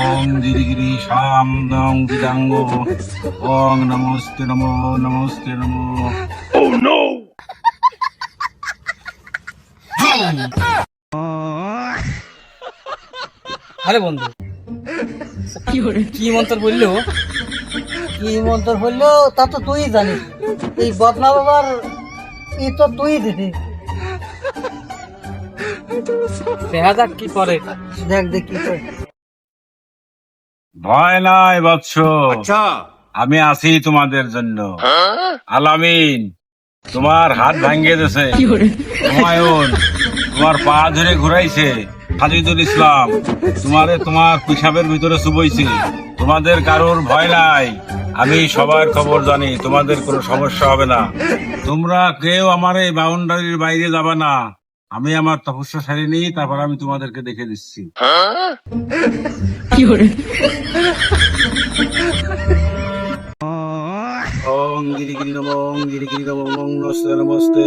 ওং গিরিগিরি শাম দং দিদাঙ্গ ওং নমস্তে নমো নমস্তে নমো। আরে বন্ধু, কি মন্ত্র বললো? কি মন্তর হইলো তা তো তুই জানিস। এই বদনা বাবার ই তো তুই দিদি। দেখা যাক কি করে। দেখ দেখ কি করে। ভয় নাই বৎস, আমি আছি তোমাদের জন্য। আলামিন তোমার হাত ভাঙ্গিয়ে দিয়েছে, হুমায়ুন তোমার পা ধরে ঘুরাইছে, হাজিদুল ইসলাম তোমার পিসাবের ভিতরে চুবইছে। তোমাদের কারোর ভয় নাই, আমি সবার খবর জানি, তোমাদের কোনো সমস্যা হবে না। তোমরা কেউ আমার এই বাউন্ডারির বাইরে যাবে না। আমি আমার তপস্যা সারি নিই, তারপর আমি তোমাদেরকে দেখে দিচ্ছি। ওং গিরি গিরি নমঃ, ওং গিরি গিরি নমঃ, ওং নমস্তে নমস্তে।